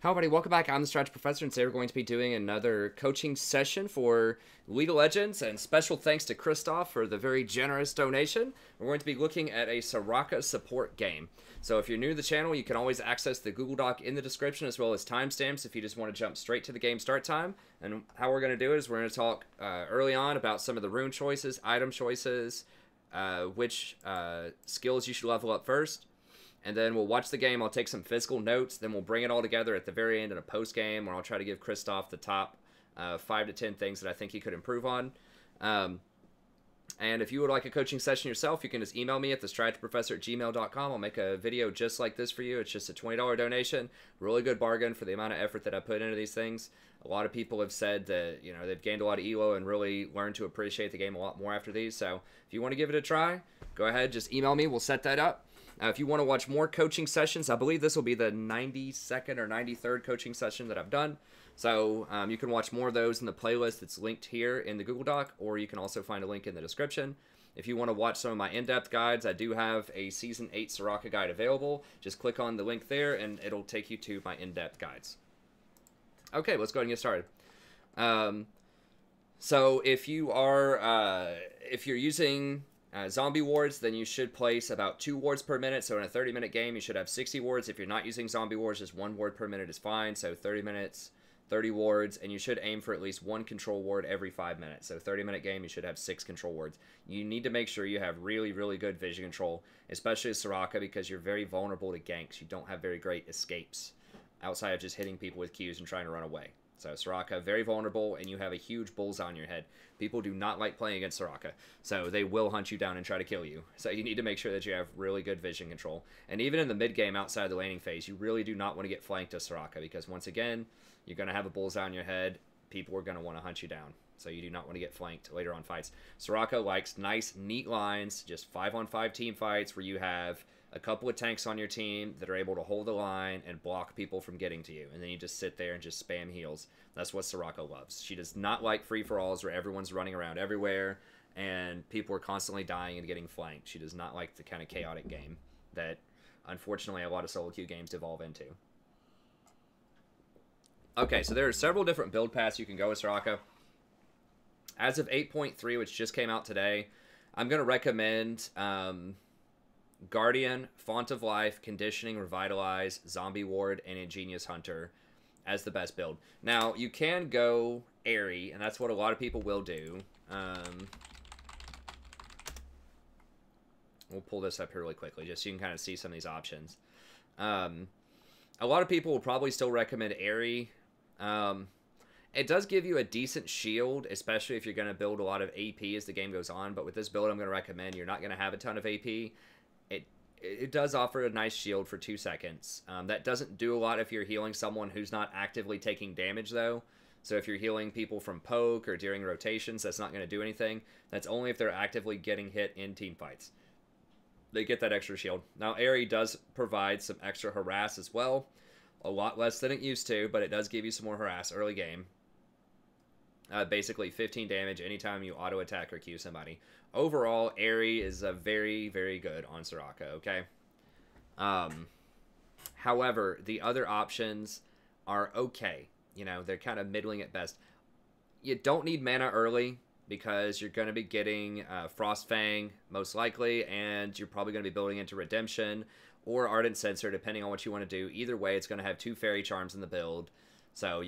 Hello, everybody. Welcome back. I'm the Strategy Professor, and today we're going to be doing another coaching session for League of Legends. And special thanks to Christoph for the very generous donation. We're going to be looking at a Soraka support game. So if you're new to the channel, you can always access the Google Doc in the description as well as timestamps if you just want to jump straight to the game start time. And how we're going to do it is we're going to talk early on about some of the rune choices, item choices, which skills you should level up first. And then we'll watch the game. I'll take some physical notes. Then we'll bring it all together at the very end in a post game where I'll try to give Christoph the top 5 to 10 things that I think he could improve on. And if you would like a coaching session yourself, you can just email me at thestrategyprofessor@gmail.com. I'll make a video just like this for you. It's just a $20 donation. Really good bargain for the amount of effort that I put into these things. A lot of people have said that they've gained a lot of ELO and really learned to appreciate the game a lot more after these. So if you want to give it a try, go ahead. Just email me. We'll set that up. If you want to watch more coaching sessions, I believe this will be the 92nd or 93rd coaching session that I've done. So you can watch more of those in the playlist that's linked here in the Google Doc, or you can also find a link in the description. If you want to watch some of my in-depth guides, I do have a Season 8 Soraka guide available. Just click on the link there, and it'll take you to my in-depth guides. Okay, let's go ahead and get started. So if you're using zombie wards, then you should place about 2 wards per minute. So in a 30-minute game, you should have 60 wards. If you're not using zombie wards, just 1 ward per minute is fine. So 30 minutes, 30 wards, and you should aim for at least 1 control ward every 5 minutes. So 30-minute game, you should have 6 control wards. You need to make sure you have really, really good vision control, especially as Soraka, because you're very vulnerable to ganks. You don't have very great escapes outside of just hitting people with Qs and trying to run away. So Soraka, very vulnerable, and you have a huge bullseye on your head. People do not like playing against Soraka, so they will hunt you down and try to kill you. So you need to make sure that you have really good vision control. And even in the mid-game outside the laning phase, you really do not want to get flanked to Soraka, because once again, you're going to have a bullseye on your head. People are going to want to hunt you down. So you do not want to get flanked later on fights. Soraka likes nice, neat lines, just 5-on-5 team fights where you have a couple of tanks on your team that are able to hold the line and block people from getting to you. And then you just sit there and just spam heals. That's what Soraka loves. She does not like free-for-alls where everyone's running around everywhere and people are constantly dying and getting flanked. She does not like the kind of chaotic game that, unfortunately, a lot of solo queue games devolve into. Okay, so there are several different build paths you can go with Soraka. As of 8.3, which just came out today, I'm going to recommend Guardian, Font of Life, Conditioning, Revitalize, Zombie Ward, and Ingenious Hunter as the best build. Now, you can go Airy, and that's what a lot of people will do. We'll pull this up here really quickly, just so you can kind of see some of these options. A lot of people will probably still recommend Airy. It does give you a decent shield, especially if you're going to build a lot of AP as the game goes on. But with this build, I'm going to recommend you're not going to have a ton of AP. It does offer a nice shield for 2 seconds. That doesn't do a lot if you're healing someone who's not actively taking damage, though. So if you're healing people from poke or during rotations, that's not going to do anything. That's only if they're actively getting hit in team fights. They get that extra shield. Now, Airy does provide some extra harass as well. A lot less than it used to, but it does give you some more harass early game. Basically 15 damage anytime you auto attack or Q somebody. Overall, Airy is a very, very good on Soraka, okay? However, the other options are okay. They're kind of middling at best. You don't need mana early because you're going to be getting Frostfang most likely, and you're probably going to be building into Redemption or Ardent Censer, depending on what you want to do. Either way, it's going to have 2 Fairy Charms in the build. So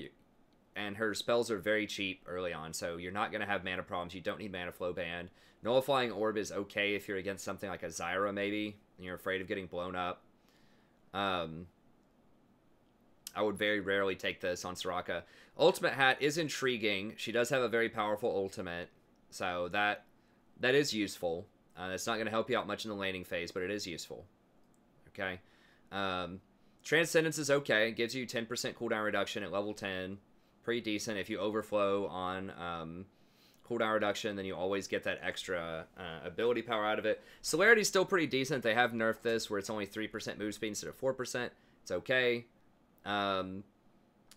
and her spells are very cheap early on, so you're not going to have mana problems. You don't need Mana Flow Band. Nullifying Orb is okay if you're against something like a Zyra, maybe, and you're afraid of getting blown up. I would very rarely take this on Soraka. Ultimate Hat is intriguing. She does have a very powerful ultimate, so that is useful. It's not going to help you out much in the laning phase, but it is useful. Okay. Transcendence is okay. It gives you 10% cooldown reduction at level 10. Pretty decent. If you overflow on cooldown reduction, then you always get that extra ability power out of it. Celerity is still pretty decent. They have nerfed this where it's only 3% move speed instead of 4%. It's okay.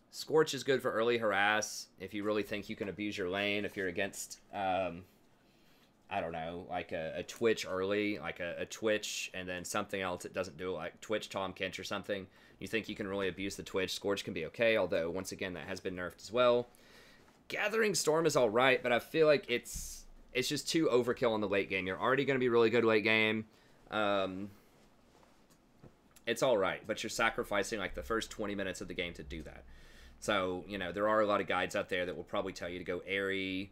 Scorch is good for early harass if you really think you can abuse your lane. If you're against I don't know, like a Twitch early, like a Twitch, and then something else that doesn't do it, like Twitch Tom Kench or something. You think you can really abuse the Twitch. Scourge can be okay, although, once again, that has been nerfed as well. Gathering Storm is alright, but I feel like it's just too overkill in the late game. You're already going to be really good late game. It's alright, but you're sacrificing like the first 20 minutes of the game to do that. So, you know, there are a lot of guides out there that will probably tell you to go Airy,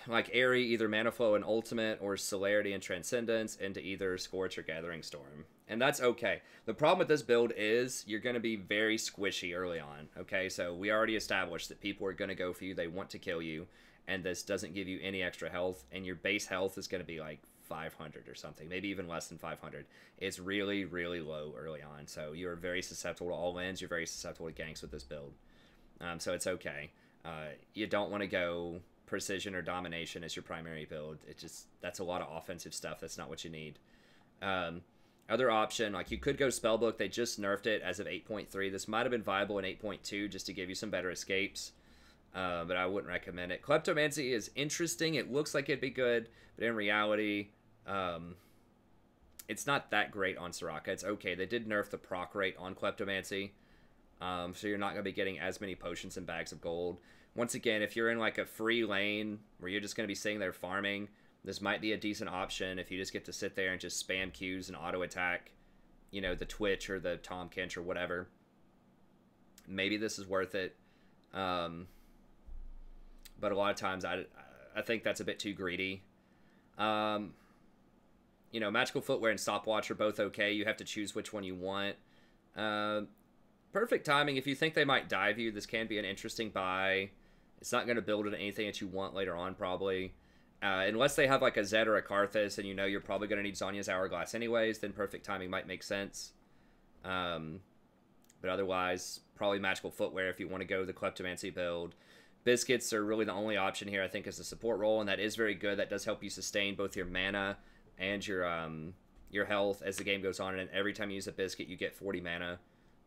like Airy, either Mana Flow and Ultimate, or Celerity and Transcendence into either Scorch or Gathering Storm. And that's okay. The problem with this build is you're going to be very squishy early on, okay? So we already established that people are going to go for you, they want to kill you, and this doesn't give you any extra health, and your base health is going to be like 500 or something, maybe even less than 500. It's really, really low early on, so you're very susceptible to all-ins, you're very susceptible to ganks with this build. So it's okay. You don't want to go Precision or Domination as your primary build. That's a lot of offensive stuff. That's not what you need. Other option, like you could go Spellbook. They just nerfed it as of 8.3. This might have been viable in 8.2 just to give you some better escapes, but I wouldn't recommend it. Kleptomancy is interesting. It looks like it'd be good, but in reality, it's not that great on Soraka. It's okay. They did nerf the proc rate on Kleptomancy, so you're not going to be getting as many potions and bags of gold. Once again, if you're in like a free lane where you're just going to be sitting there farming, this might be a decent option if you just get to sit there and just spam Qs and auto attack, you know, the Twitch or the Tom Kench or whatever. Maybe this is worth it. But a lot of times I think that's a bit too greedy. You know, Magical Footwear and Stopwatch are both okay. You have to choose which one you want. Perfect Timing, if you think they might dive you, this can be an interesting buy. It's not going to build into anything that you want later on, probably. Unless they have like a Zed or a Karthus, and you know you're probably going to need Zonya's Hourglass anyways, then Perfect Timing might make sense. But otherwise, probably Magical Footwear if you want to go the Kleptomancy build. Biscuits are really the only option here, I think, as a support role, and that is very good. That does help you sustain both your mana and your health as the game goes on, and every time you use a Biscuit, you get 40 mana.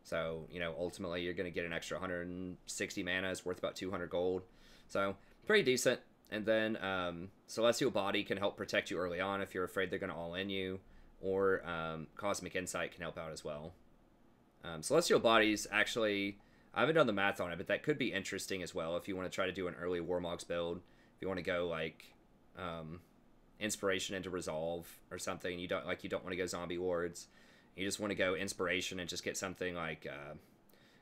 So, you know, ultimately, you're going to get an extra 160 mana. It's worth about 200 gold. So, pretty decent. And then Celestial Body can help protect you early on if you're afraid they're going to all-in you. Or Cosmic Insight can help out as well. Celestial Body's actually... I haven't done the math on it, but that could be interesting as well if you want to try to do an early Warmogs build. If you want to go, like, Inspiration into Resolve or something. You don't want to go Zombie Wards. You just want to go Inspiration and just get something like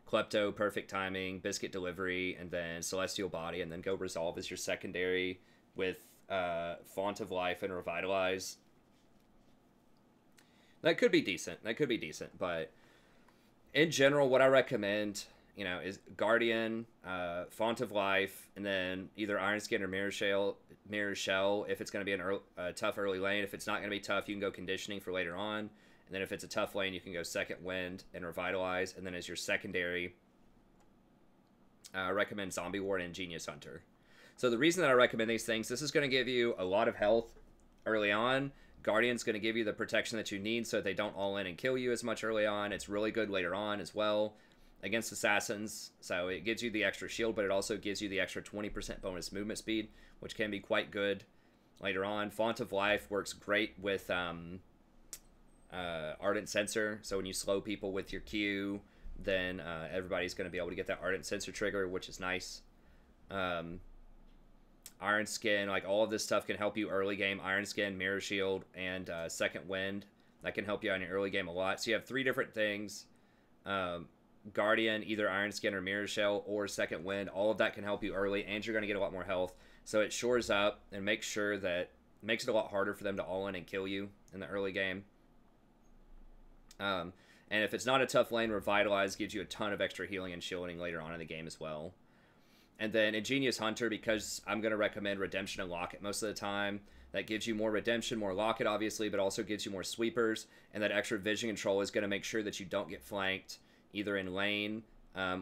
Klepto, Perfect Timing, Biscuit Delivery, and then Celestial Body, and then go Resolve as your secondary with Font of Life and Revitalize. That could be decent. But in general, what I recommend, you know, is Guardian, Font of Life, and then either Iron Skin or Mirror Shell if it's going to be a tough early lane. If it's not going to be tough, you can go Conditioning for later on. And then if it's a tough lane, you can go Second Wind and Revitalize. And then as your secondary, I recommend Zombie Ward and Genius Hunter. So the reason that I recommend these things, this is going to give you a lot of health early on. Guardian's going to give you the protection that you need so that they don't all in and kill you as much early on. It's really good later on as well against Assassins. So it gives you the extra shield, but it also gives you the extra 20% bonus movement speed, which can be quite good later on. Font of Life works great with... Ardent Sensor, so when you slow people with your Q, then everybody's going to be able to get that Ardent Sensor trigger, which is nice. Iron Skin, like all of this stuff can help you early game. Iron Skin, Mirror Shield, and Second Wind, that can help you on your early game a lot. So you have three different things. Guardian, either Iron Skin or Mirror Shell, or Second Wind, all of that can help you early, and you're going to get a lot more health. So it shores up and makes sure that makes it a lot harder for them to all in and kill you in the early game. And if it's not a tough lane, Revitalize gives you a ton of extra healing and shielding later on in the game as well. And then Ingenious Hunter, because I'm going to recommend Redemption and Locket most of the time, that gives you more Redemption, more Locket obviously, but also gives you more sweepers, and that extra vision control is going to make sure that you don't get flanked either in lane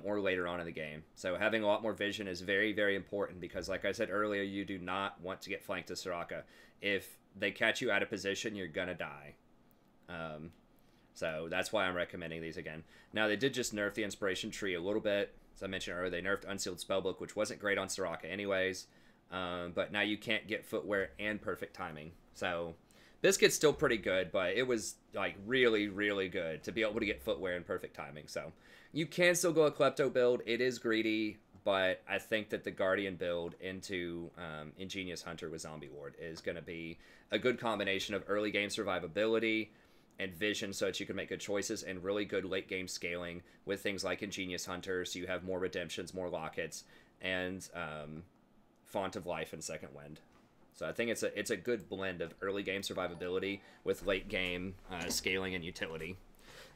or later on in the game. So having a lot more vision is very, very important because, like I said earlier, you do not want to get flanked to Soraka. If they catch you out of position, you're going to die. So that's why I'm recommending these again. Now, they did just nerf the Inspiration Tree a little bit. As I mentioned earlier, they nerfed Unsealed Spellbook, which wasn't great on Soraka anyways. but now you can't get footwear and perfect timing. So Biscuit's still pretty good, but it was like really, really good to be able to get footwear and perfect timing. So you can still go a Klepto build. It is greedy, but I think that the Guardian build into Ingenious Hunter with Zombie Ward is going to be a good combination of early game survivability and vision so that you can make good choices, and really good late game scaling with things like Ingenious Hunter, so you have more redemptions, more lockets, and Font of Life and Second Wind. So I think it's a good blend of early game survivability with late game scaling and utility.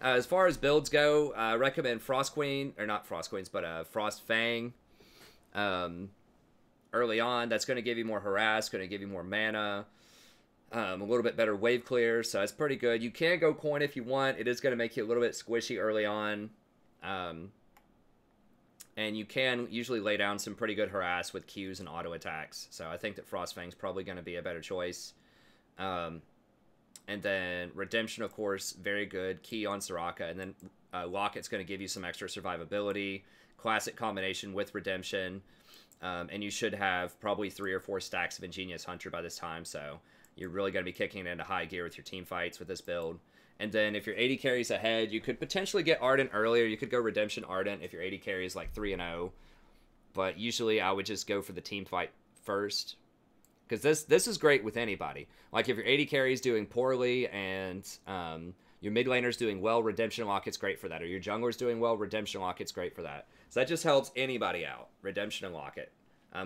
As far as builds go, I recommend Frost Queen, or not Frost Queens, but Frost Fang early on. That's going to give you more harass, going to give you more mana, a little bit better wave clear, so that's pretty good. You can go coin if you want. It is going to make you a little bit squishy early on. And you can usually lay down some pretty good harass with Qs and auto attacks. So I think that Frostfang's probably going to be a better choice. And then Redemption, of course, very good. Key on Soraka. And then Locket's going to give you some extra survivability. Classic combination with Redemption. And you should have probably 3 or 4 stacks of Ingenious Hunter by this time. So you're really going to be kicking it into high gear with your team fights with this build. And then if your 80 carries ahead, you could potentially get Ardent earlier. You could go Redemption Ardent if your 80 carry is like 3-0. But usually I would just go for the team fight first. Because this is great with anybody. Like if your 80 carry is doing poorly and your mid laner's doing well, Redemption Locket's great for that. Or your jungler's doing well, Redemption Locket's great for that. So that just helps anybody out, Redemption and Locket.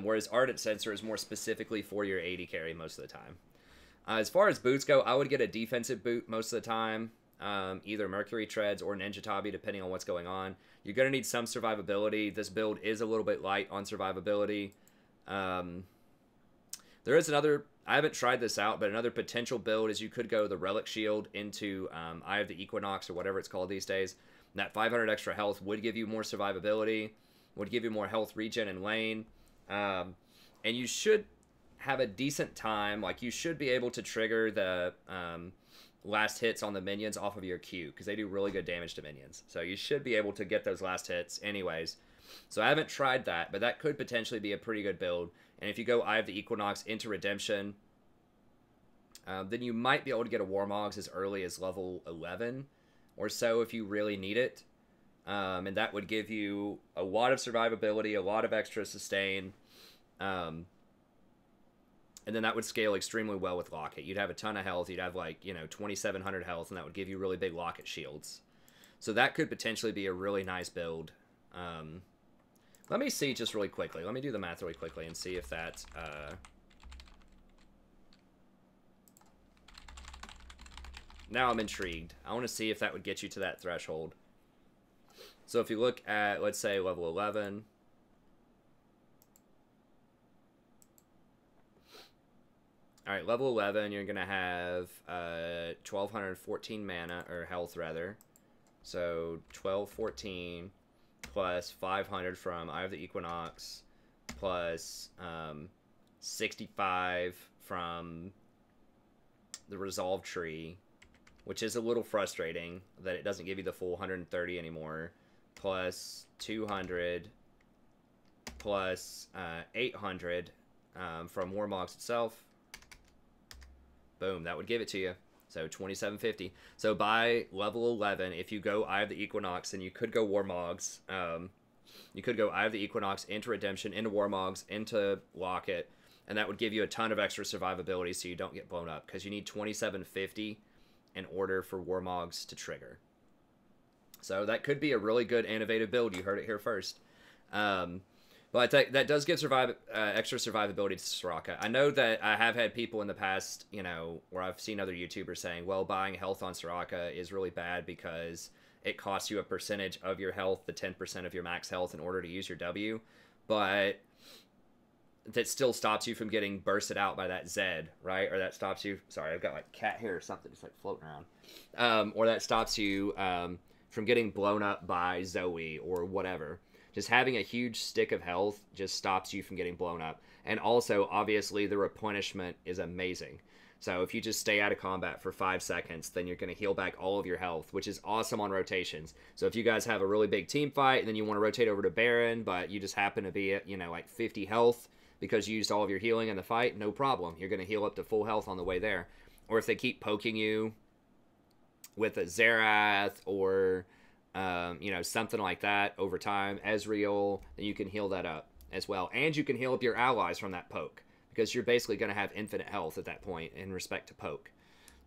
Whereas Ardent Sensor is more specifically for your 80 carry most of the time. As far as boots go, I would get a defensive boot most of the time. Either Mercury Treads or Ninja Tabi, depending on what's going on. You're going to need some survivability. This build is a little bit light on survivability. There is another, I haven't tried this out, but another potential build is you could go the Relic Shield into Eye of the Equinox or whatever it's called these days. And that 500 extra health would give you more survivability, would give you more health regen in lane. And you should have a decent time. Like, you should be able to trigger the last hits on the minions off of your Q, because they do really good damage to minions. So you should be able to get those last hits anyways. So I haven't tried that, but that could potentially be a pretty good build. And if you go Eye of the Equinox into Redemption, then you might be able to get a Warmogs as early as level 11 or so if you really need it. And that would give you a lot of survivability, a lot of extra sustain. And then that would scale extremely well with Locket. You'd have a ton of health. You'd have, like, 2,700 health, and that would give you really big Locket shields. So that could potentially be a really nice build. Let me see just really quickly. Let me do the math really quickly and see if that's... Now I'm intrigued. I want to see if that would get you to that threshold. So if you look at, let's say, level 11... Alright, level 11, you're going to have 1,214 mana, or health, rather. So, 1,214 plus 500 from Eye of the Equinox, plus 65 from the Resolve Tree, which is a little frustrating that it doesn't give you the full 130 anymore, plus 200, plus 800 from Warmogs itself. Boom, that would give it to you. So 2750. So by level 11, if you go Eye of the Equinox, then you could go Warmogs. You could go Eye of the Equinox into Redemption, into Warmogs, into Locket, and that would give you a ton of extra survivability so you don't get blown up, because you need 2750 in order for Warmogs to trigger. So that could be a really good innovative build. You heard it here first. But that does give extra survivability to Soraka. I know that I have had people in the past, where I've seen other YouTubers saying, well, buying health on Soraka is really bad because it costs you a percentage of your health, the 10% of your max health, in order to use your W. But that still stops you from getting bursted out by that Zed, right? Or that stops you... Sorry, I've got, like, cat hair or something just, like, floating around. Or that stops you from getting blown up by Zoe or whatever. Just having a huge stick of health just stops you from getting blown up. And also, obviously, the replenishment is amazing. So if you just stay out of combat for 5 seconds, then you're going to heal back all of your health, which is awesome on rotations. So if you guys have a really big team fight, and then you want to rotate over to Baron, but you just happen to be at, like 50 health, because you used all of your healing in the fight, no problem. You're going to heal up to full health on the way there. Or if they keep poking you with a Zerath or, you know, something like that over time, Ezreal, then you can heal that up as well. And you can heal up your allies from that poke, because you're basically going to have infinite health at that point in respect to poke.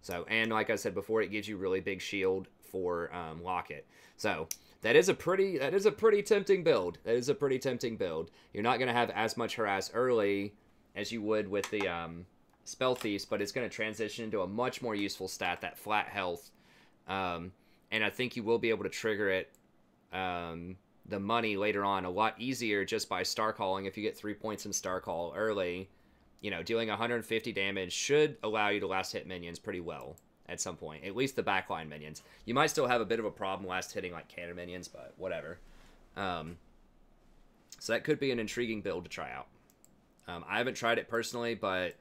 So, and like I said before, it gives you really big shield for Locket. So that is a pretty tempting build. That is a pretty tempting build. You're not going to have as much harass early as you would with the Spell Thieves, but it's going to transition into a much more useful stat, that flat health. And I think you will be able to trigger it, the money later on, a lot easier just by Star Calling. If you get 3 points in Star Call early, you know, dealing 150 damage should allow you to last hit minions pretty well at some point. At least the backline minions. You might still have a bit of a problem last hitting like cannon minions, but whatever. So that could be an intriguing build to try out. I haven't tried it personally, but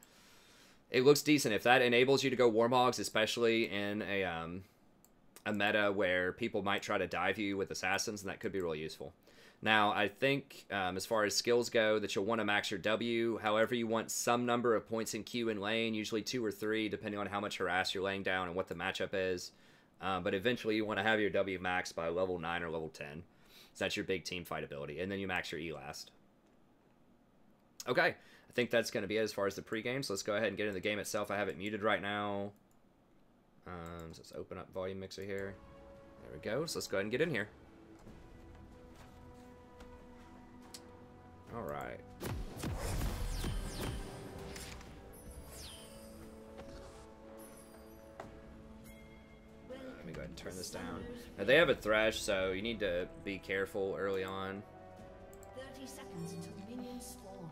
it looks decent. If that enables you to go Warmhogs, especially in a meta where people might try to dive you with assassins, and that could be really useful. Now, I think as far as skills go, that you'll want to max your W. However, you want some number of points in Q and lane, usually 2 or 3, depending on how much harass you're laying down and what the matchup is. But eventually, you want to have your W maxed by level 9 or level 10. So that's your big team fight ability. And then you max your E last. Okay, I think that's going to be it as far as the pregame. So let's go ahead and get into the game itself. I have it muted right now. So let's open up Volume Mixer here. There we go. So let's go ahead and get in here. All right. Let me go ahead and turn this down. Now they have a Thresh, so you need to be careful early on. 30 seconds until minions spawn.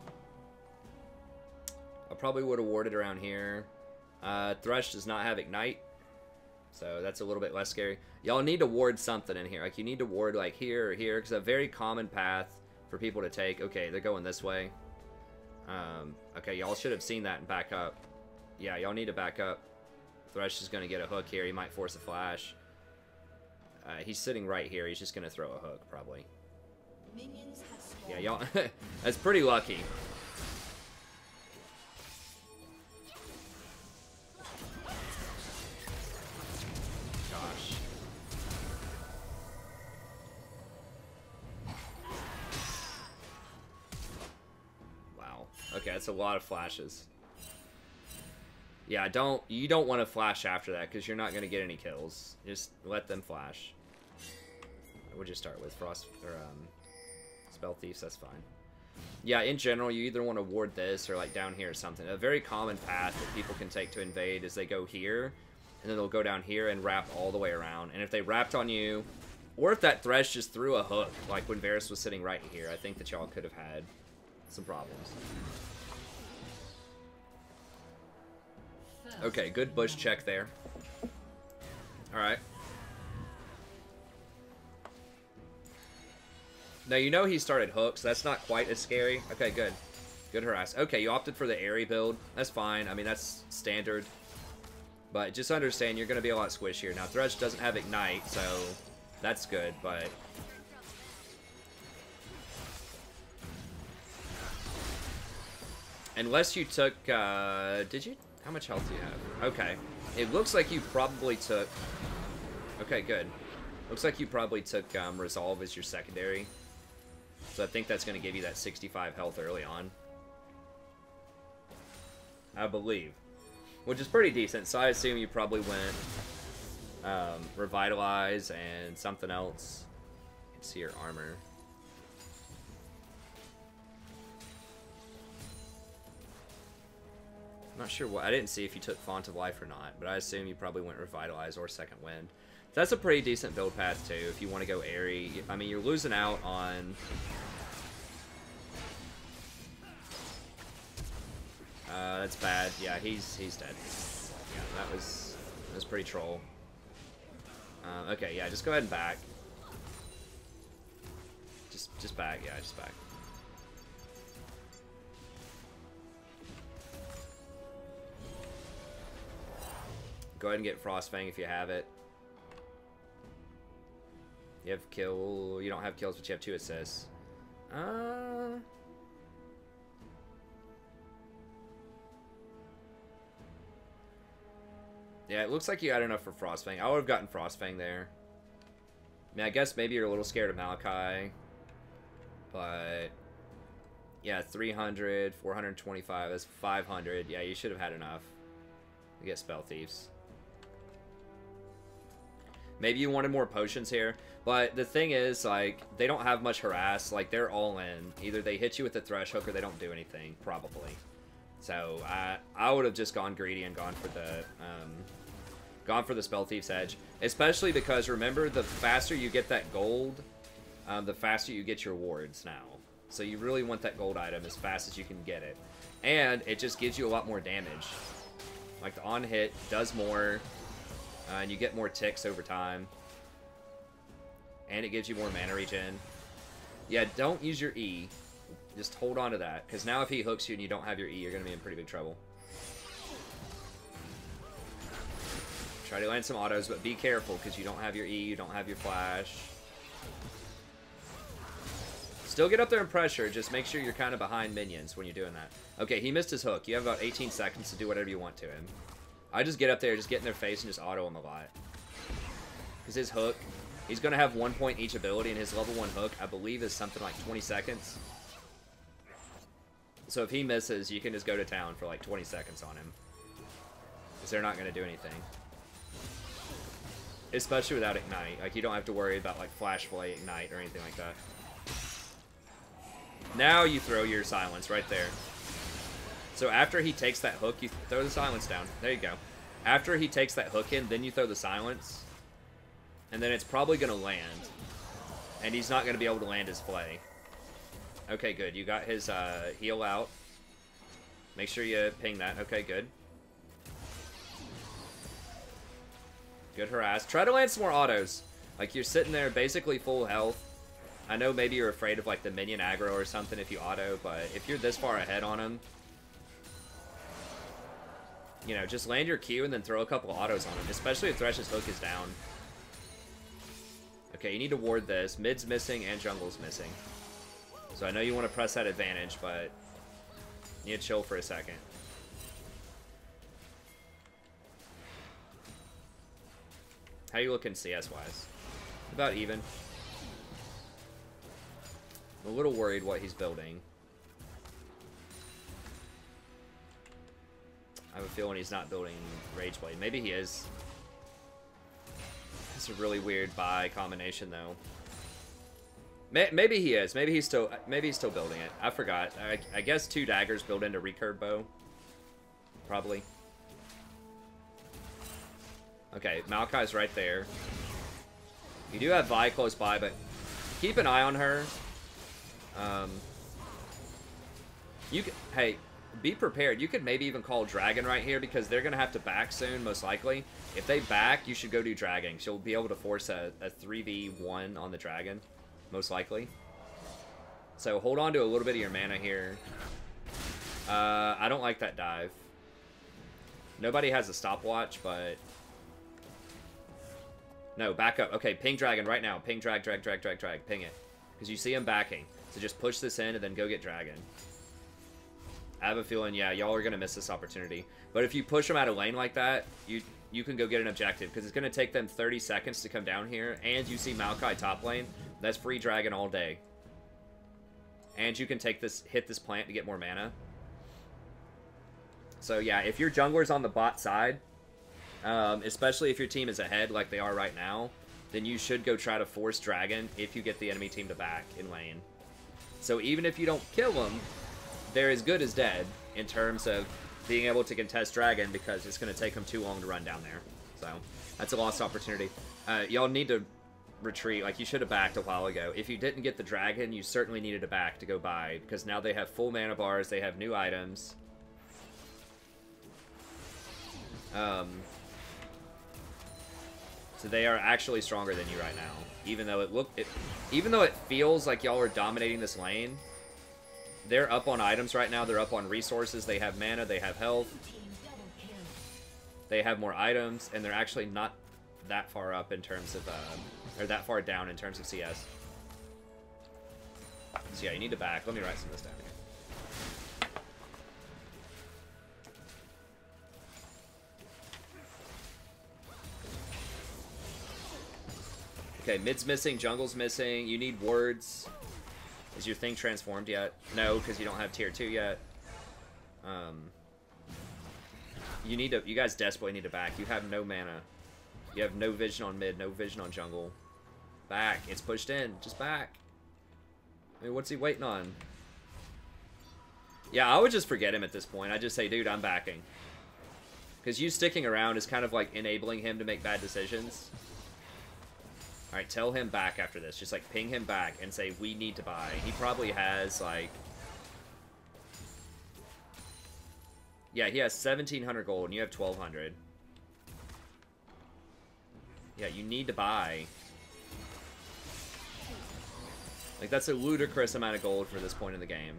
I probably would have warded around here. Thresh does not have Ignite, so that's a little bit less scary. Y'all need to ward something in here. Like, you need to ward like here or here, because a very common path for people to take. Okay, they're going this way. Okay, y'all should have seen that and back up. Yeah, y'all need to back up. Thresh is going to get a hook here. He might force a flash. He's sitting right here. He's just going to throw a hook, probably. Minions have spawned. Yeah, y'all... That's pretty lucky. Gosh. Wow. Okay, that's a lot of flashes. Yeah, you don't want to flash after that, because you're not going to get any kills. Just let them flash. We'll just start with Frost or Spell Thieves, that's fine. Yeah, in general, you either want to ward this or like down here or something. A very common path that people can take to invade is they go here, and then they'll go down here and wrap all the way around. And if they wrapped on you, or if that Thresh just threw a hook, like when Varus was sitting right here, I think that y'all could have had some problems. Okay, good bush check there. Alright. Now, you know he started hooks. That's not quite as scary. Okay, good. Good harass. Okay, you opted for the airy build. That's fine. I mean, that's standard. But just understand, you're going to be a lot squishier. Now, Thresh doesn't have Ignite, so that's good, but... Unless you took, did you? How much health do you have? Okay. It looks like you probably took... Okay, good. Looks like you probably took Resolve as your secondary. So I think that's going to give you that 65 health early on. I believe. Which is pretty decent, so I assume you probably went Revitalize and something else. You can see your armor. I'm not sure what. I didn't see if you took Font of Life or not, but I assume you probably went Revitalize or Second Wind. That's a pretty decent build path too if you want to go airy. I mean, you're losing out on... that's bad. Yeah, he's dead. Yeah, that was pretty troll. Okay, yeah, just go ahead and back. Just back. Yeah, just back. Go ahead and get Frostfang if you have it. You have kill. You don't have kills, but you have 2 assists. Yeah, it looks like you had enough for Frostfang. I would have gotten Frostfang there. I mean, I guess maybe you're a little scared of Malachi. But... yeah, 300, 425, that's 500. Yeah, you should have had enough to get Spell Thieves. Maybe you wanted more potions here. But the thing is, like, they don't have much harass. Like, they're all in. Either they hit you with the Thresh Hook or they don't do anything, probably. So, I would have just gone greedy and gone for the Spell Thief's Edge. Especially because, remember, the faster you get that gold, the faster you get your wards now. So you really want that gold item as fast as you can get it. And it just gives you a lot more damage. Like, the on-hit does more, and you get more ticks over time. And it gives you more mana regen. Yeah, don't use your E. Just hold on to that. Because now if he hooks you and you don't have your E, you're going to be in pretty big trouble. Try to land some autos, but be careful because you don't have your E, you don't have your flash. Still get up there and pressure, just make sure you're kind of behind minions when you're doing that. Okay, he missed his hook. You have about 18 seconds to do whatever you want to him. I just get up there, just get in their face, and just auto him a lot. Because his hook, he's going to have 1 point each ability, and his level 1 hook, I believe, is something like 20 seconds. So if he misses, you can just go to town for like 20 seconds on him. Because they're not going to do anything. Especially without Ignite. Like, you don't have to worry about, like, Flash Flay, Ignite, or anything like that. Now you throw your silence right there. So after he takes that hook, you throw the silence down. There you go. After he takes that hook in, then you throw the silence. And then it's probably going to land. And he's not going to be able to land his play. Okay, good. You got his heal out. Make sure you ping that. Okay, good. Good harass. Try to land some more autos. Like, you're sitting there basically full health. I know maybe you're afraid of, like, the minion aggro or something if you auto, but if you're this far ahead on him, you know, just land your Q and then throw a couple autos on him, especially if Thresh's hook is down. Okay, you need to ward this. Mid's missing and jungle's missing. So I know you want to press that advantage, but you need to chill for a second. How you looking CS-wise? About even. I'm a little worried what he's building. I have a feeling he's not building Rageblade. Maybe he is. It's a really weird buy combination, though. Maybe he is. Maybe he's still building it. I forgot. I guess 2 daggers built into recurve bow. Probably. Okay, Maokai's right there. You do have Vi close by, but keep an eye on her. Hey, be prepared. You could maybe even call Dragon right here because they're going to have to back soon, most likely. If they back, you should go do Dragon. She'll be able to force a 3v1 on the Dragon, most likely. So hold on to a little bit of your mana here. I don't like that dive. Nobody has a stopwatch, but... No, back up. Okay, ping Dragon right now. Ping drag. Ping it. Because you see him backing. So just push this in and then go get Dragon. I have a feeling, yeah, y'all are going to miss this opportunity. But if you push them out of lane like that, you can go get an objective. Because it's going to take them 30 seconds to come down here. And you see Maokai top lane. That's free Dragon all day. And you can hit this plant to get more mana. So yeah, if your jungler's on the bot side, especially if your team is ahead like they are right now, then you should go try to force Dragon if you get the enemy team to back in lane. So even if you don't kill them, they're as good as dead in terms of being able to contest Dragon because it's going to take them too long to run down there. So that's a lost opportunity. Y'all need to retreat. Like, you should have backed a while ago. If you didn't get the Dragon, you certainly needed to back to go buy because now they have full mana bars, they have new items. So they are actually stronger than you right now. Even though it feels like y'all are dominating this lane, they're up on items right now. They're up on resources. They have mana. They have health. They have more items, and they're actually not that far up in terms of, or that far down in terms of CS. So yeah, you need to back. Let me write some of this down here. Okay, mid's missing, jungle's missing. You need wards. Is your thing transformed yet? No, because you don't have tier 2 yet. You guys desperately need to back. You have no mana. You have no vision on mid, no vision on jungle. Back. It's pushed in. Just back. I mean, what's he waiting on? Yeah, I would just forget him at this point. I'd just say, dude, I'm backing. Because you sticking around is kind of like enabling him to make bad decisions. Alright, tell him back after this. Just like ping him back and say, we need to buy. He probably has like... Yeah, he has 1,700 gold and you have 1,200. Yeah, you need to buy. Like, that's a ludicrous amount of gold for this point in the game.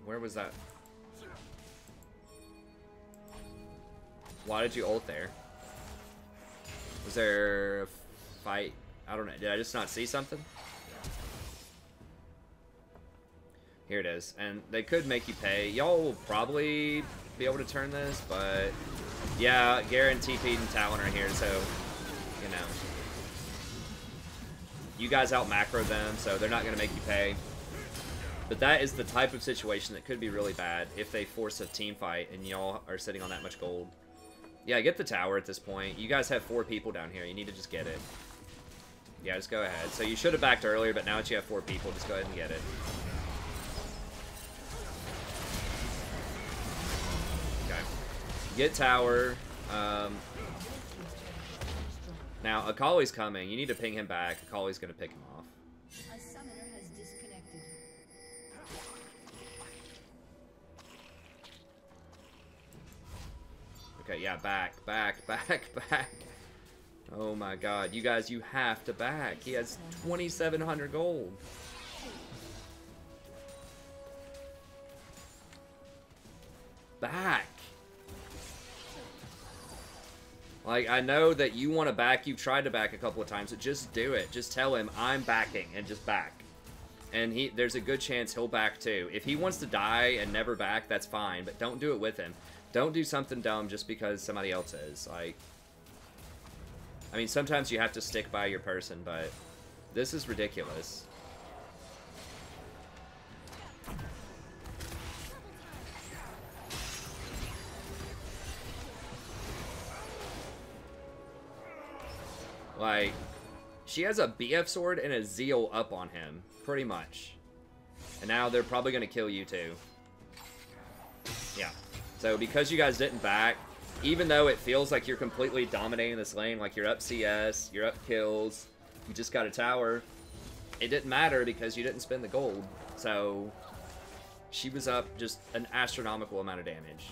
Where was that? Why did you ult there? Was there a fight? I don't know. Did I just not see something? Here it is. And they could make you pay. Y'all will probably be able to turn this, but... Yeah, Garen, TP, and Talon are here, so... You know. You guys out macro them, so they're not going to make you pay. But that is the type of situation that could be really bad if they force a team fight and y'all are sitting on that much gold. Yeah, get the tower at this point. You guys have 4 people down here. You need to just get it. Yeah, just go ahead. So you should have backed earlier, but now that you have 4 people, just go ahead and get it. Okay. Get tower. Now, Akali's coming. You need to ping him back. Akali's going to pick him off. A summoner has disconnected. Okay, yeah, back. Oh my god. You guys, you have to back. He has 2,700 gold. Back. Like, I know that you want to back. You've tried to back a couple of times, but just do it. Just tell him, I'm backing, and just back. And there's a good chance he'll back too. If he wants to die and never back, that's fine, but don't do it with him. Don't do something dumb just because somebody else is. Like, I mean, sometimes you have to stick by your person, but this is ridiculous. Like, she has a BF sword and a Zeal up on him, pretty much. And now they're probably going to kill you too. Yeah. So because you guys didn't back, even though it feels like you're completely dominating this lane, like you're up CS, you're up kills, you just got a tower, it didn't matter because you didn't spend the gold. So she was up just an astronomical amount of damage.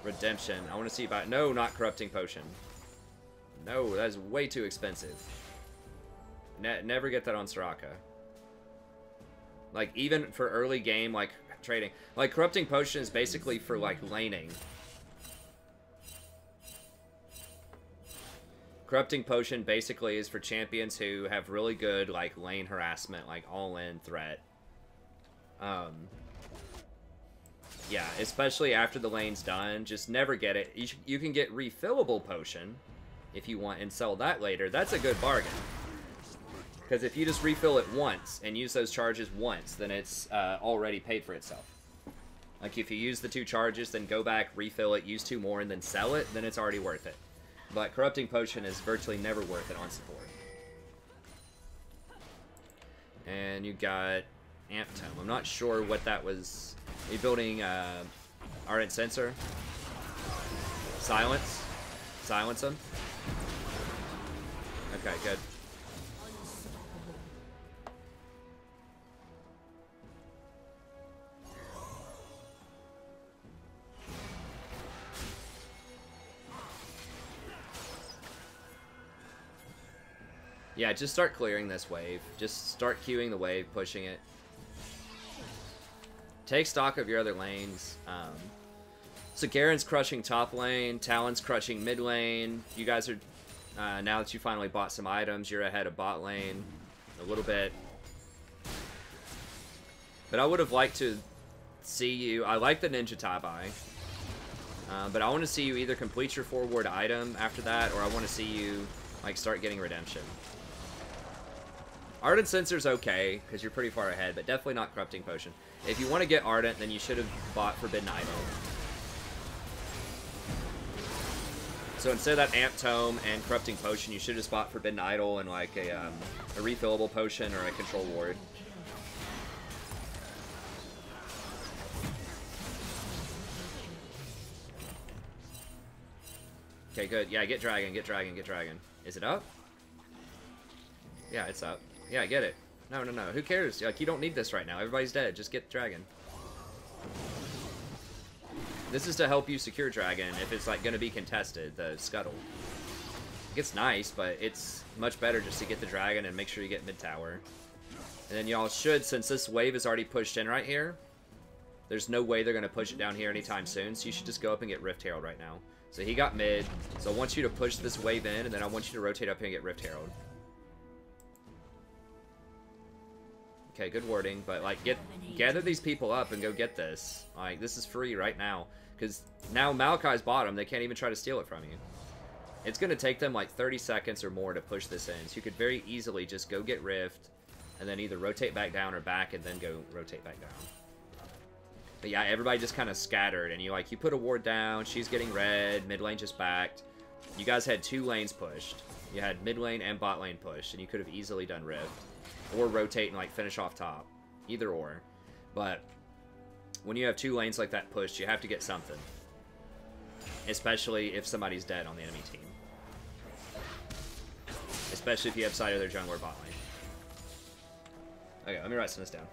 Redemption. I want to see about... No, not Corrupting Potion. No, that is way too expensive. Never get that on Soraka. Like, even for early game, like, trading. Like, Corrupting Potion is basically for, like, laning. Corrupting Potion basically is for champions who have really good, like, lane harassment, like, all-in threat. Yeah, especially after the lane's done, just never get it. You can get refillable potion if you want and sell that later. That's a good bargain. Because if you just refill it once and use those charges once, then it's already paid for itself. Like if you use the 2 charges, then go back, refill it, use 2 more, and then sell it, then it's already worth it. But Corrupting Potion is virtually never worth it on support. And you got Amp Tome. I'm not sure what that was. Are you building Ardent Sensor? Silence? Silence him? Okay, good. Yeah, just start clearing this wave. Just start queuing the wave, pushing it. Take stock of your other lanes. So Garen's crushing top lane, Talon's crushing mid lane. You guys are, now that you finally bought some items, you're ahead of bot lane a little bit. But I would have liked to see you, I like the Ninja Tabai, but I want to see you either complete your forward item after that, or I want to see you like start getting redemption. Ardent Sensor's okay, because you're pretty far ahead, but definitely not Corrupting Potion. If you want to get Ardent, then you should have bought Forbidden Idol. So instead of that Amp Tome and Corrupting Potion, you should have just bought Forbidden Idol and like a refillable potion or a Control Ward. Okay, good. Yeah, get Dragon, get Dragon, get Dragon. Is it up? Yeah, it's up. Yeah, get it. No, no, no. Who cares? Like, you don't need this right now. Everybody's dead. Just get Dragon. This is to help you secure Dragon if it's, like, going to be contested, the Scuttle. It's nice, but it's much better just to get the Dragon and make sure you get mid-tower. And then y'all should, since this wave is already pushed in right here, there's no way they're going to push it down here anytime soon, so you should just go up and get Rift Herald right now. So he got mid, so I want you to push this wave in, and then I want you to rotate up here and get Rift Herald. Okay, good wording, but like gather these people up and go get this. Like, this is free right now, because now Malachi's bottom, they can't even try to steal it from you. It's going to take them like 30 seconds or more to push this in, so you could very easily just go get Rift, and then either rotate back down or back, and then go rotate back down. But yeah, everybody just kind of scattered, and you put a ward down, she's getting red, mid lane just backed. You guys had 2 lanes pushed. You had mid lane and bot lane pushed, and you could have easily done Rift. Or rotate and like finish off top. Either or. But when you have 2 lanes like that pushed, you have to get something. Especially if somebody's dead on the enemy team. Especially if you have side of their jungler bot lane. Okay, let me write some of this down.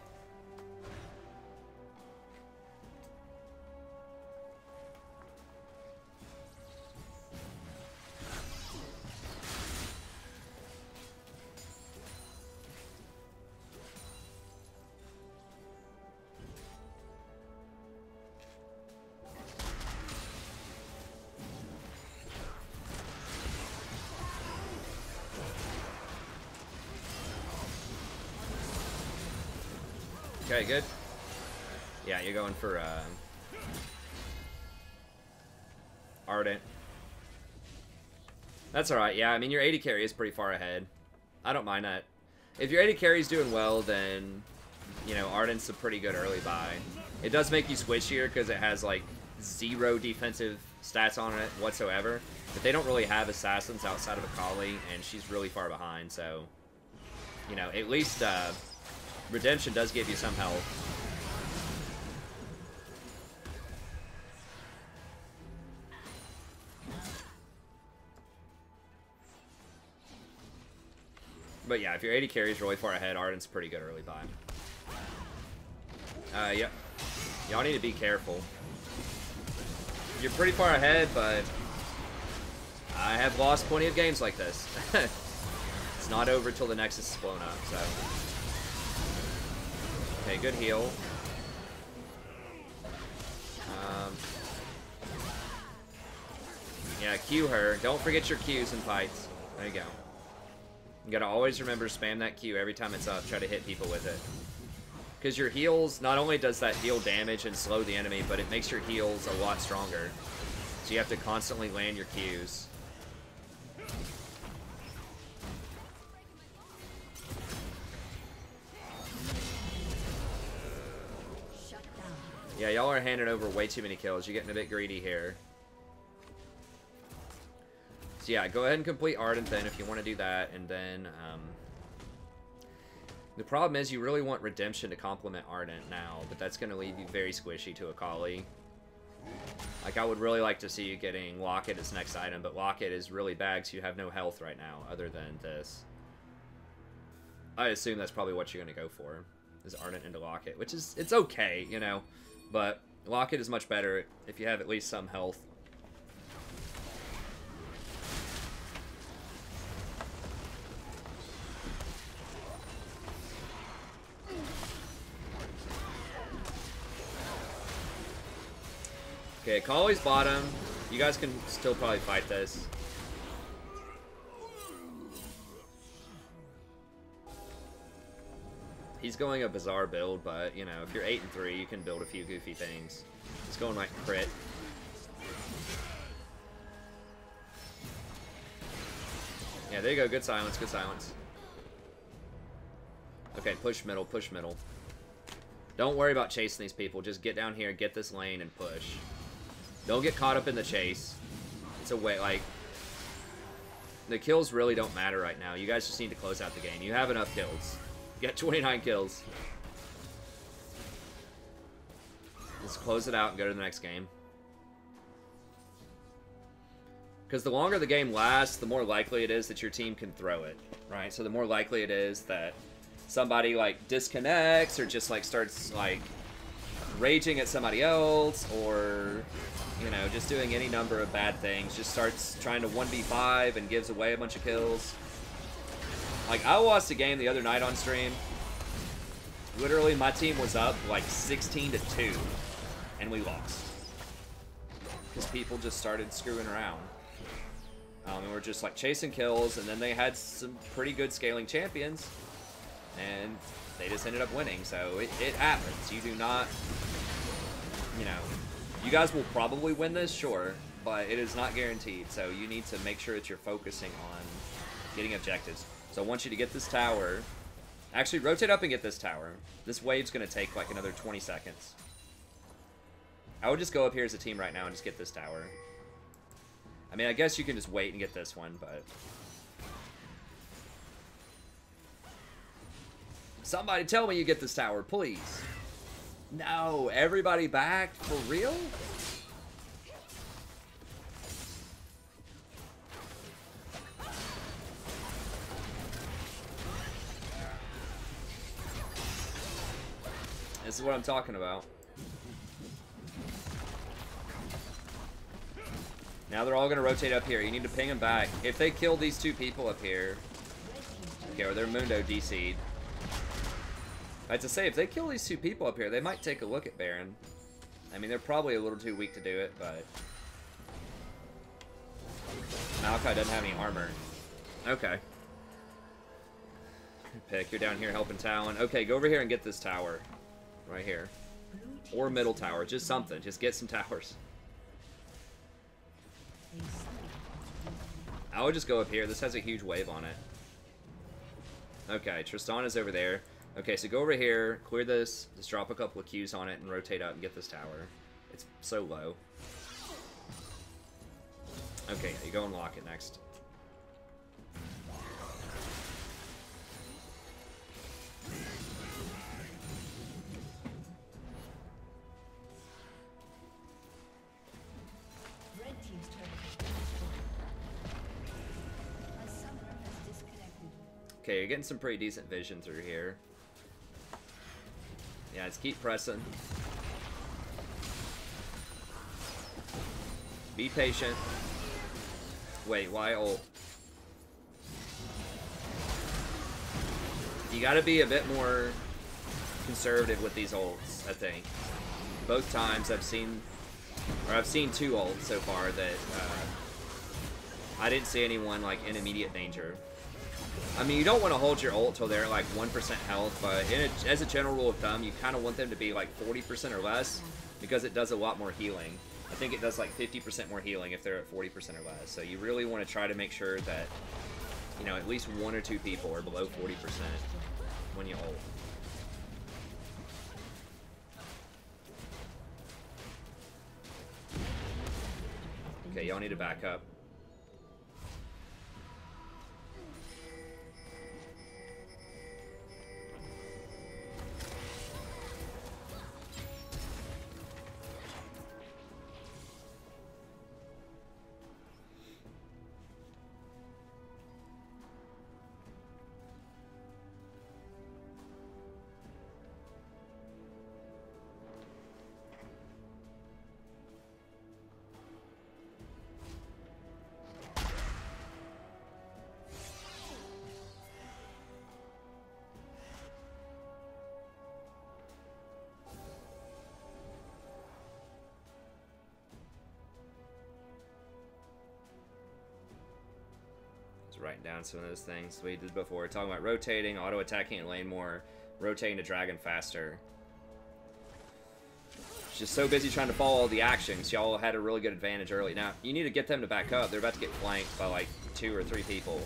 Okay, good. Yeah, you're going for Ardent. That's alright, yeah, I mean, your 80 carry is pretty far ahead. I don't mind that. If your 80 carry is doing well, then, you know, Ardent's a pretty good early buy. It does make you switchier because it has, like, 0 defensive stats on it whatsoever. But they don't really have assassins outside of Akali, and she's really far behind, so, you know, at least, Redemption does give you some health. But yeah, if your 80 carry is really far ahead, Ardent's a pretty good early buy. Yep. Y'all need to be careful. You're pretty far ahead, but I have lost plenty of games like this. It's not over till the Nexus is blown up, so... Okay, good heal. Yeah, Q her. Don't forget your Qs in fights. There you go. You gotta always remember spam that Q every time it's up. Try to hit people with it. Because your heals, not only does that heal damage and slow the enemy, but it makes your heals a lot stronger. So you have to constantly land your Qs. Yeah, y'all are handing over way too many kills. You're getting a bit greedy here. So yeah, go ahead and complete Ardent then if you want to do that. And then, the problem is you really want Redemption to complement Ardent now, but that's going to leave you very squishy to Akali. Like, I would really like to see you getting Locket as next item, but Locket is really bad because you have no health right now other than this. I assume that's probably what you're going to go for, is Ardent into Locket, which is, it's okay, you know. But Locket is much better if you have at least some health. Okay, Kali's bottom. You guys can still probably fight this. He's going a bizarre build, but, you know, if you're 8 and 3, you can build a few goofy things. He's going like crit. Yeah, there you go. Good silence, good silence. Okay, push middle, push middle. Don't worry about chasing these people. Just get down here, get this lane, and push. Don't get caught up in the chase. It's a way, like... The kills really don't matter right now. You guys just need to close out the game. You have enough kills. You got 29 kills. Just close it out and go to the next game. Because the longer the game lasts, the more likely it is that your team can throw it, right? So the more likely it is that somebody, like, disconnects or just, like, starts, like, raging at somebody else or, you know, just doing any number of bad things. Just starts trying to 1v5 and gives away a bunch of kills. Like, I watched a game the other night on stream. Literally, my team was up, like, 16-2, and we lost. Because people just started screwing around. And we're just, like, chasing kills, and then they had some pretty good scaling champions, and they just ended up winning. So, it happens. You do not, you know, you guys will probably win this, sure, but it is not guaranteed. So, you need to make sure that you're focusing on getting objectives. So I want you to get this tower. Actually, rotate up and get this tower. This wave's going to take like another 20 seconds. I would just go up here as a team right now and just get this tower. I mean, I guess you can just wait and get this one, but... Somebody tell me you get this tower, please. No, everybody back? For real? This is what I'm talking about. Now they're all going to rotate up here. You need to ping them back. If they kill these two people up here... Okay, or they're Mundo DC'd. I have to say, if they kill these two people up here, they might take a look at Baron. I mean, they're probably a little too weak to do it, but... Maokai doesn't have any armor. Okay. Pick, you're down here helping Talon. Okay, go over here and get this tower. Right here. Or middle tower. Just something. Just get some towers. I would just go up here. This has a huge wave on it. Okay, Tristana's over there. Okay, so go over here, clear this, just drop a couple of Qs on it, and rotate up and get this tower. It's so low. Okay, you go and lock it next. Okay, you're getting some pretty decent vision through here. Yeah, just keep pressing. Be patient. Wait, why ult? You gotta be a bit more conservative with these ults, I think. Both times I've seen two ults so far that I didn't see anyone like in immediate danger. I mean, you don't want to hold your ult till they're like 1% health, but as a general rule of thumb, you kind of want them to be like 40% or less because it does a lot more healing. I think it does like 50% more healing if they're at 40% or less. So you really want to try to make sure that, you know, at least 1 or 2 people are below 40% when you ult. Okay, y'all need to back up. Just writing down some of those things we did before. Talking about rotating, auto-attacking in lane more, rotating to dragon faster. Just so busy trying to follow all the actions. Y'all had a really good advantage early. Now, you need to get them to back up. They're about to get flanked by like 2 or 3 people.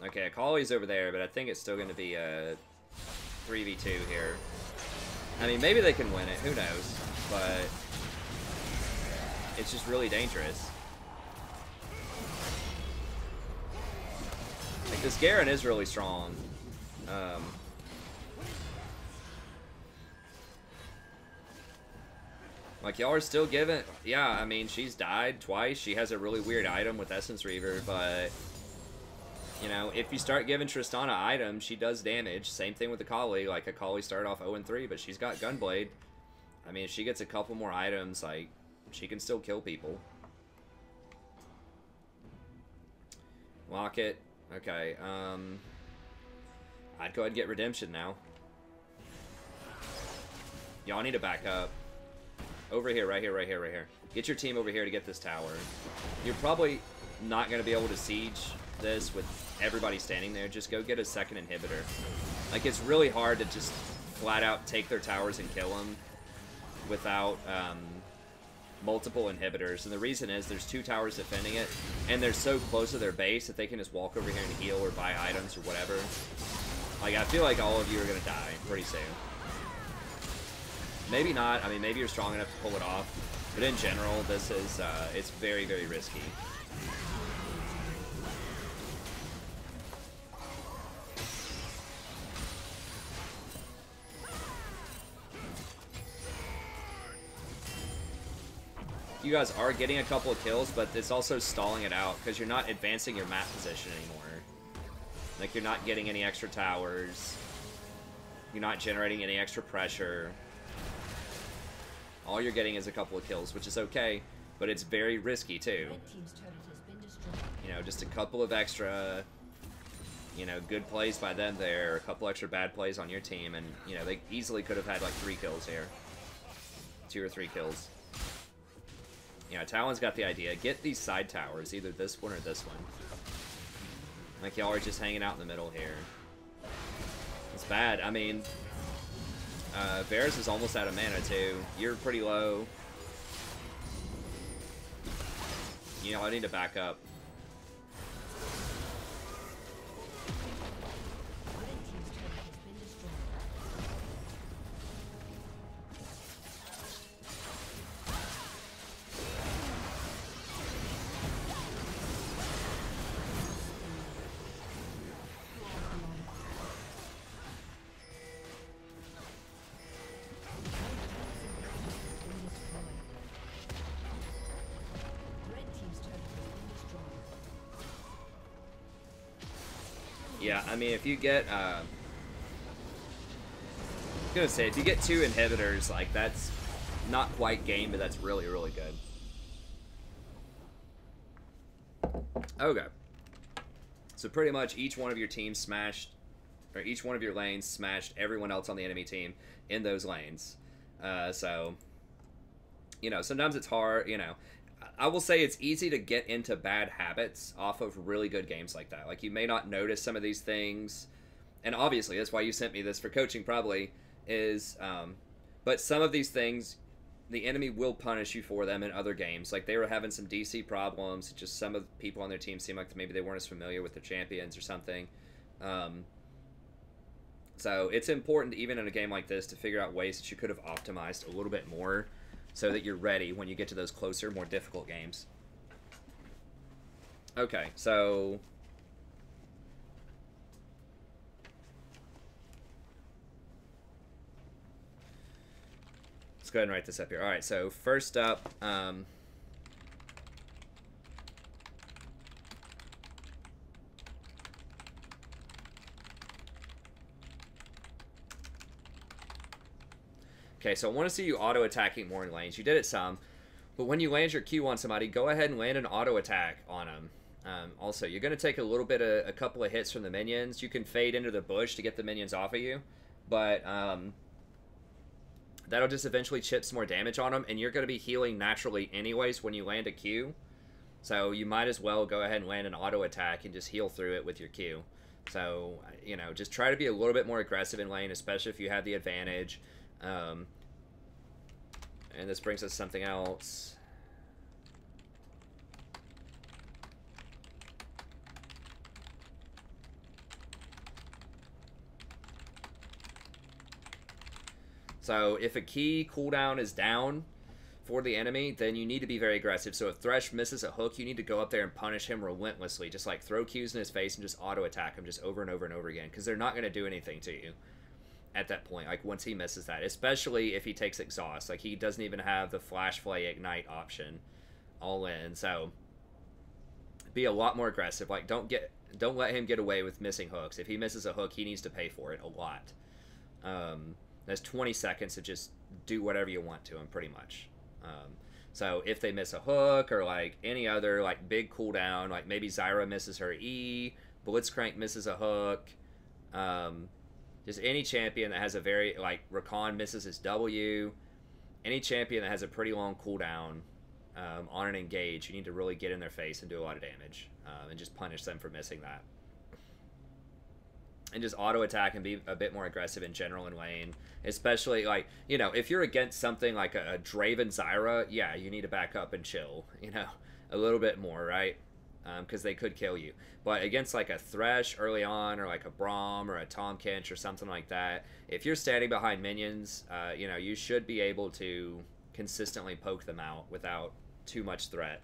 Okay, Akali's over there, but I think it's still going to be a 3v2 here. I mean, maybe they can win it. Who knows? But it's just really dangerous. Like, this Garen is really strong. Like, y'all are still giving... Yeah, I mean, she's died twice. She has a really weird item with Essence Reaver, but... You know, if you start giving Tristana items, she does damage. Same thing with Akali. Like, Akali started off 0-3, but she's got Gunblade. I mean, if she gets a couple more items, like, she can still kill people. Lock it. Okay, I'd go ahead and get Redemption now. Y'all need to back up. Over here, right here, right here, right here. Get your team over here to get this tower. You're probably not going to be able to siege this with everybody standing there. Just go get a second inhibitor. Like, it's really hard to just flat out take their towers and kill them without multiple inhibitors. And the reason is there's 2 towers defending it, and they're so close to their base that they can just walk over here and heal or buy items or whatever. Like, I feel like all of you are going to die pretty soon. Maybe not. I mean, maybe you're strong enough to pull it off. But in general, this is, it's very, very risky. You guys are getting a couple of kills, but it's also stalling it out because you're not advancing your map position anymore. Like, you're not getting any extra towers. You're not generating any extra pressure. All you're getting is a couple of kills, which is okay, but it's very risky too. You know, just a couple of extra, you know, good plays by them there, a couple extra bad plays on your team, and, you know, they easily could have had like 3 kills here. 2 or 3 kills. You know, Talon's got the idea. Get these side towers, either this one or this one. Like, y'all are just hanging out in the middle here. It's bad. I mean, Varus is almost out of mana, too. You're pretty low. You know, I need to back up. Yeah, I mean, if you get, I was gonna say, if you get 2 inhibitors, like, that's not quite game, but that's really, really good. Okay. So pretty much each one of your teams smashed, or each one of your lanes smashed everyone else on the enemy team in those lanes. So, you know, sometimes it's hard, you know. I will say it's easy to get into bad habits off of really good games like that. Like, you may not notice some of these things, and obviously that's why you sent me this for coaching probably, is, but some of these things, the enemy will punish you for them in other games. Like, they were having some DC problems, just some of the people on their team seemed like maybe they weren't as familiar with their champions or something. So it's important, even in a game like this, to figure out ways that you could have optimized a little bit more, so that you're ready when you get to those closer, more difficult games. Okay, so... let's go ahead and write this up here. Alright, so first up... okay, so I want to see you auto-attacking more in lanes. You did it some, but when you land your Q on somebody, go ahead and land an auto-attack on them. Also, you're going to take a couple of hits from the minions. You can fade into the bush to get the minions off of you, but that'll just eventually chip some more damage on them, and you're going to be healing naturally anyways when you land a Q. So you might as well go ahead and land an auto attack and just heal through it with your Q. So, you know, just try to be a little bit more aggressive in lane, especially if you have the advantage. And this brings us something else. So if a key cooldown is down for the enemy, then you need to be very aggressive. So if Thresh misses a hook, you need to go up there and punish him relentlessly. Just like throw Qs in his face and just auto attack him just over and over and over again, because they're not going to do anything to you at that point, like once he misses that, especially if he takes exhaust. Like he doesn't even have the flash flay ignite option all in. So be a lot more aggressive. Like don't let him get away with missing hooks. If he misses a hook, he needs to pay for it a lot. There's 20 seconds to just do whatever you want to him, pretty much. So if they miss a hook or like any other like big cooldown, like maybe Zyra misses her E, Blitzcrank misses a hook, just any champion that has a very, like Rakan misses his W, any champion that has a pretty long cooldown on an engage, you need to really get in their face and do a lot of damage and just punish them for missing that. And just auto attack and be a bit more aggressive in general in lane, especially like, you know, if you're against something like a Draven Zyra, yeah, you need to back up and chill, you know, a little bit more, right? Because they could kill you. But against like a Thresh early on, or like a Braum or a Tahm Kench or something like that, if you're standing behind minions, you know, you should be able to consistently poke them out without too much threat.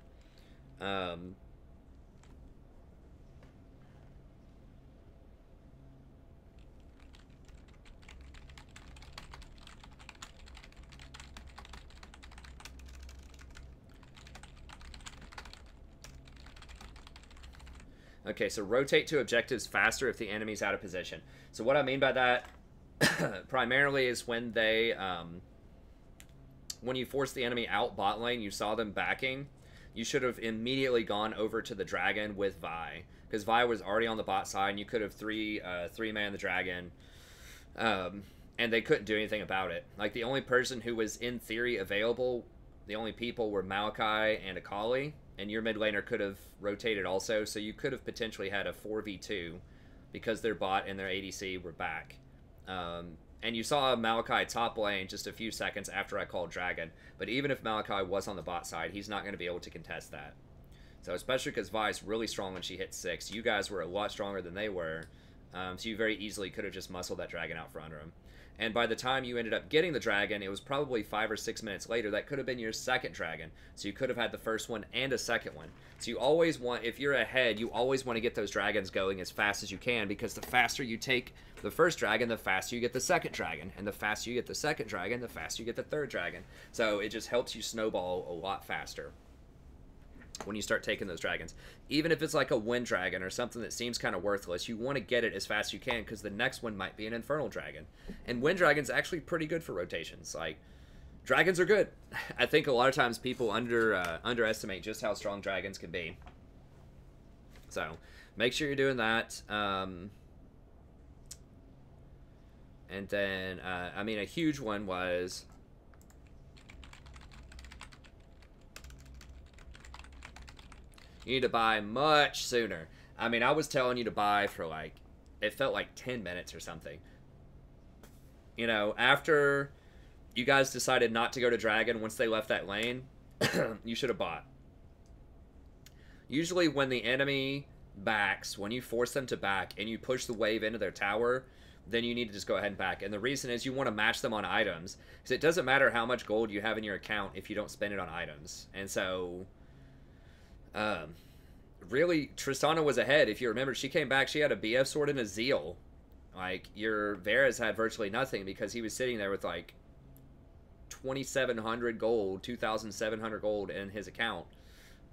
Okay, so rotate to objectives faster if the enemy's out of position. So what I mean by that primarily is when they, when you force the enemy out bot lane, you saw them backing, you should have immediately gone over to the dragon with Vi, because Vi was already on the bot side, and you could have three-man the dragon, and they couldn't do anything about it. Like, the only person who was in theory available, the only people were Maokai and Akali, and your mid laner could have rotated also, so you could have potentially had a 4v2 because their bot and their ADC were back. And you saw Maokai top lane just a few seconds after I called Dragon, but even if Maokai was on the bot side, he's not going to be able to contest that. So especially because Vi's really strong when she hit 6, you guys were a lot stronger than they were, so you very easily could have just muscled that Dragon out from under him. And by the time you ended up getting the dragon, it was probably 5 or 6 minutes later. That could have been your second dragon. So you could have had the first one and a second one. So you always want, if you're ahead, you always want to get those dragons going as fast as you can, because the faster you take the first dragon, the faster you get the second dragon. And the faster you get the second dragon, the faster you get the third dragon. So it just helps you snowball a lot faster when you start taking those dragons. Even if it's like a wind dragon or something that seems kind of worthless, you want to get it as fast as you can, because the next one might be an infernal dragon. And wind dragon's actually pretty good for rotations. Like, dragons are good. I think a lot of times people underestimate just how strong dragons can be. So make sure you're doing that. And then, I mean, a huge one was, you need to buy much sooner. I mean, I was telling you to buy for like, it felt like 10 minutes or something. You know, after you guys decided not to go to Dragon once they left that lane, you should have bought. Usually when the enemy backs, when you force them to back and you push the wave into their tower, then you need to just go ahead and back. And the reason is you want to match them on items, because it doesn't matter how much gold you have in your account if you don't spend it on items. And so, really, Tristana was ahead. If you remember, she came back, she had a BF sword and a Zeal. Like, your Varus had virtually nothing because he was sitting there with like 2,700 gold, 2,700 gold in his account.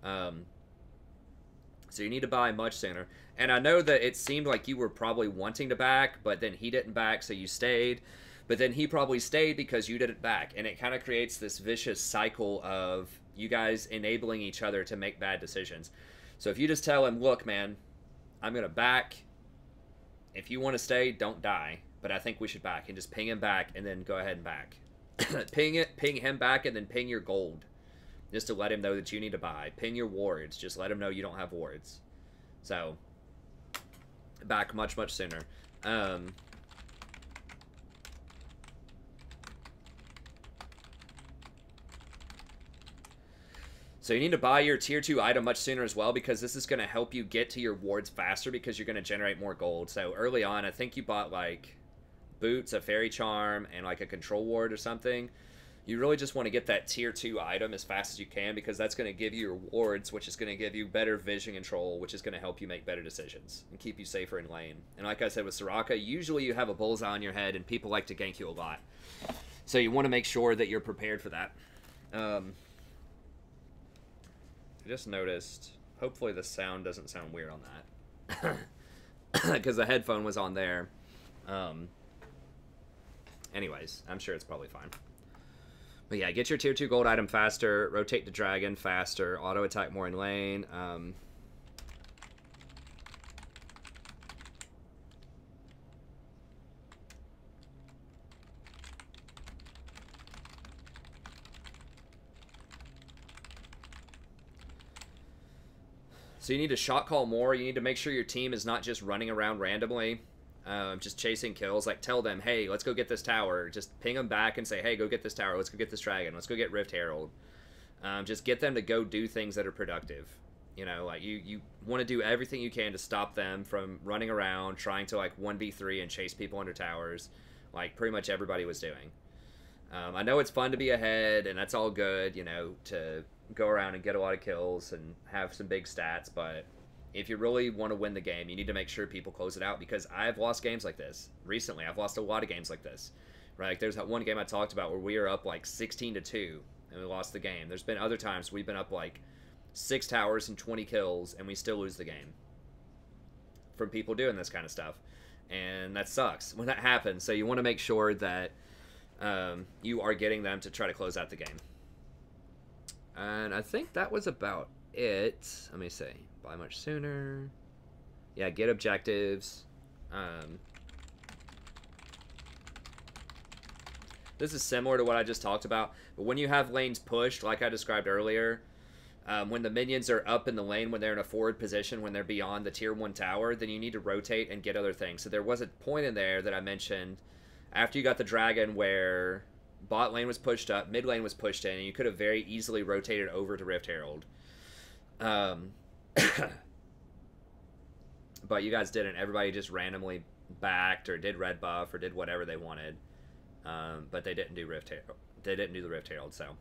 So you need to buy much sooner. And I know that it seemed like you were probably wanting to back, but then he didn't back, so you stayed. But then he probably stayed because you didn't back. And it kind of creates this vicious cycle of you guys enabling each other to make bad decisions. So if you just tell him, look, man, I'm going to back. If you want to stay, don't die. But I think we should back. And just ping him back and then go ahead and back. Ping him back and then ping your gold. just to let him know that you need to buy. Pin your wards. Just let him know you don't have wards. So, back much, much sooner. So you need to buy your tier 2 item much sooner as well, because this is going to help you get to your wards faster because you're going to generate more gold. So early on, I think you bought like boots, a fairy charm, and like a control ward or something. You really just want to get that tier 2 item as fast as you can, because that's going to give you your wards, which is going to give you better vision control, which is going to help you make better decisions and keep you safer in lane. And like I said with Soraka, usually you have a bullseye on your head and people like to gank you a lot. So you want to make sure that you're prepared for that. I just noticed, hopefully the sound doesn't sound weird on that, because the headphone was on there. Anyways, I'm sure it's probably fine. But yeah, get your tier 2 gold item faster, rotate the dragon faster, auto attack more in lane. So you need to shot call more. You need to make sure your team is not just running around randomly, just chasing kills. Like, tell them, hey, let's go get this tower. Just ping them back and say, hey, go get this tower. Let's go get this dragon. Let's go get Rift Herald. Just get them to go do things that are productive. You know, like, you want to do everything you can to stop them from running around, trying to, like, 1v3 and chase people under towers, like pretty much everybody was doing. I know it's fun to be ahead, and that's all good, you know, to go around and get a lot of kills and have some big stats, but if you really want to win the game, you need to make sure people close it out, because I've lost games like this recently. I've lost a lot of games like this, right? Like, there's that one game I talked about where we were up like 16-2 and we lost the game. There's been other times we've been up like 6 towers and 20 kills and we still lose the game from people doing this kind of stuff, and that sucks when that happens. So you want to make sure that you are getting them to try to close out the game. And I think that was about it. Let me see. Buy much sooner. Yeah, get objectives. This is similar to what I just talked about. But when you have lanes pushed, like I described earlier, when the minions are up in the lane, when they're in a forward position, when they're beyond the tier 1 tower, then you need to rotate and get other things. So there was a point in there that I mentioned after you got the dragon where bot lane was pushed up, mid lane was pushed in, and you could have very easily rotated over to Rift Herald. But you guys didn't. Everybody just randomly backed or did red buff or did whatever they wanted. But they didn't do Rift Herald. They didn't do the Rift Herald, so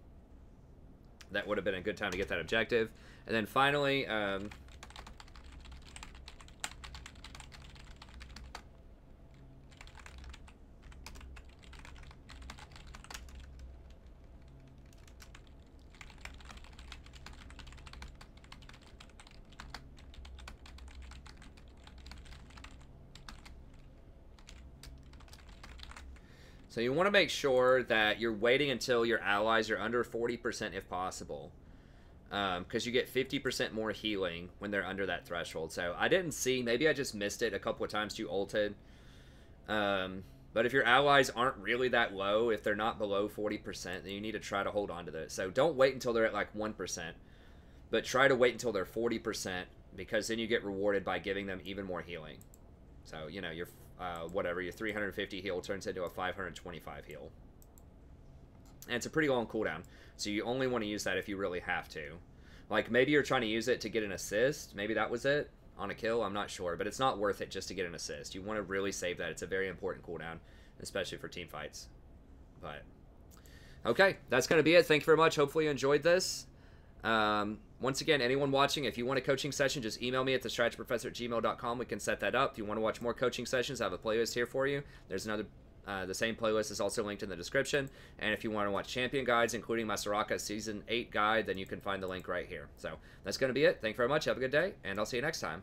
that would have been a good time to get that objective. And then finally, so you want to make sure that you're waiting until your allies are under 40% if possible. Because you get 50% more healing when they're under that threshold. So I didn't see, maybe I just missed it a couple of times you ulted. But if your allies aren't really that low, if they're not below 40%, then you need to try to hold on to this. So don't wait until they're at like 1%. But try to wait until they're 40%, because then you get rewarded by giving them even more healing. So, you know, your whatever, your 350 heal turns into a 525 heal. And it's a pretty long cooldown, so you only want to use that if you really have to. Like, maybe you're trying to use it to get an assist. Maybe that was it on a kill. I'm not sure, but it's not worth it just to get an assist. You want to really save that. It's a very important cooldown, especially for team fights. But, okay, that's going to be it. Thank you very much. Hopefully you enjoyed this. Once again, anyone watching, if you want a coaching session, just email me at thestrategyprofessor@gmail.com. We can set that up. If you want to watch more coaching sessions, I have a playlist here for you. There's another, the same playlist is also linked in the description. And if you want to watch champion guides, including my Soraka Season 8 guide, then you can find the link right here. So that's going to be it. Thank you very much. Have a good day, and I'll see you next time.